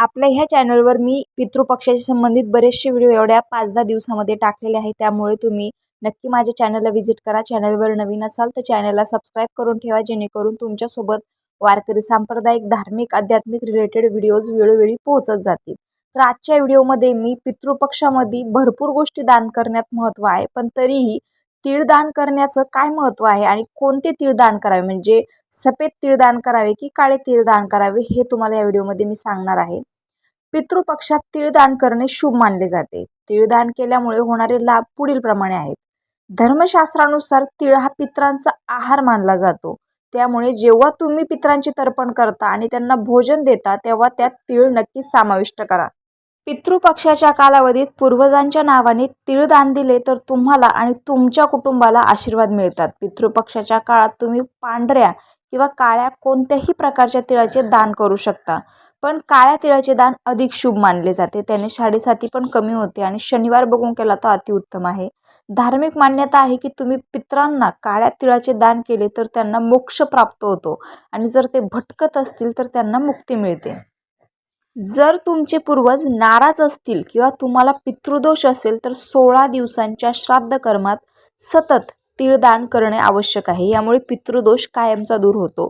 आपल्या ह्या चॅनलवर मी पितृपक्षाशी संबंधित बरेचसे व्हिडिओ एवढ्या 5-10 दिवसामध्ये टाकलेले आहेत. त्यामुळे तुम्ही नक्की माझ्या चॅनलला व्हिजिट करा. चॅनलवर नवीन असाल तर चॅनलला सबस्क्राईब करून ठेवा, जेणेकरून तुमच्यासोबत वारकरी सांप्रदायिक, धार्मिक, आध्यात्मिक रिलेटेड व्हिडिओज वेळोवेळी पोहोचत जातील. तर आजच्या व्हिडिओमध्ये मी पितृपक्षामध्ये भरपूर गोष्टी दान करण्यात महत्त्व आहे, पण तरीही तीळ दान करण्याचं काय महत्त्व आहे आणि कोणते तीळ दान करावे, म्हणजे सफेद तीळ दान करावे की काळे तीळ दान करावे, हे तुम्हाला या व्हिडिओमध्ये मी सांगणार आहे. पितृपक्षात तीळदान करणे शुभ मानले जाते. तीळदान केल्यामुळे होणारे लाभ पुढील प्रमाणे आहेत. धर्मशास्त्रानुसार तीळ हा पितरांचा आहार मानला जातो. त्यामुळे जेव्हा तुम्ही पितरांचे तर्पण करता आणि त्यांना भोजन देता, तेव्हा त्यात तीळ नक्कीच समाविष्ट करा. पितृपक्षाच्या कालावधीत पूर्वजांच्या नावाने तीळदान दिले तर तुम्हाला आणि तुमच्या कुटुंबाला आशीर्वाद मिळतात. पितृपक्षाच्या काळात तुम्ही पांढऱ्या किंवा काळ्या कोणत्याही प्रकारच्या तिळाचे दान करू शकता, पण काळ्या तिळाचे दान अधिक शुभ मानले जाते. त्याने साडेसाती पण कमी होते आणि शनिवार बघून केला तर अतिउत्तम आहे. धार्मिक मान्यता आहे की तुम्ही पितरांना काळ्या तिळाचे दान केले तर त्यांना मोक्ष प्राप्त होतो आणि जर ते भटकत असतील तर त्यांना मुक्ती मिळते. जर तुमचे पूर्वज नाराज असतील किंवा तुम्हाला पितृदोष असेल तर 16 दिवसांच्या श्राद्ध कर्मात सतत तीळदान करणे आवश्यक आहे. यामुळे पितृदोष कायमचा दूर होतो.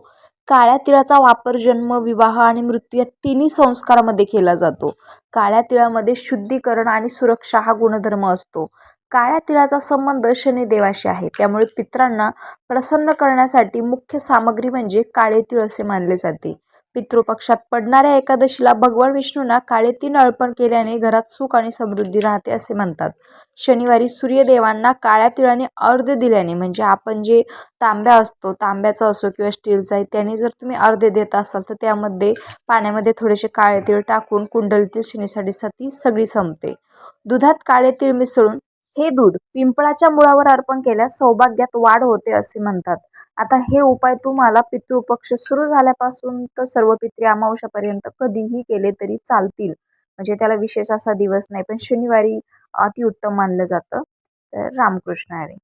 काळ्या तिळाचा वापर जन्म, विवाह आणि मृत्यू या तिन्ही संस्कारामध्ये केला जातो. काळ्या तिळामध्ये शुद्धीकरण आणि सुरक्षा हा गुणधर्म असतो. काळ्या तिळाचा संबंध शनिदेवाशी आहे. त्यामुळे पितरांना प्रसन्न करण्यासाठी मुख्य सामग्री म्हणजे काळे तीळ असे मानले जाते. पितृपक्षात पडणाऱ्या एकादशीला भगवान विष्णूंना काळे तीळ अर्पण केल्याने घरात सुख आणि समृद्धी राहते असे म्हणतात. शनिवारी सूर्यदेवांना काळ्या तिळाने अर्घ्य दिल्याने, म्हणजे आपण जे तांब्या असतो, तांब्याचा असो किंवा स्टीलचा आहे, त्याने जर तुम्ही अर्घ्य देत असाल तर त्यामध्ये पाण्यामध्ये थोडेसे काळे तीळ टाकून कुंडलीतील शनीसाठी सगळी संपते. दुधात काळे तीळ मिसळून हे दूध पिंपळाच्या मुळावर अर्पण केल्यास सौभाग्यात वाढ होते असे म्हणतात. आता हे उपाय तुम्हाला पितृपक्ष सुरू झाल्यापासून तर सर्व पितृ अमावस्यापर्यंत कधीही केले तरी चालतील, म्हणजे त्याला विशेष असा दिवस नाही, पण शनिवारी अतिउत्तम मानलं जातं. तर रामकृष्ण हरी.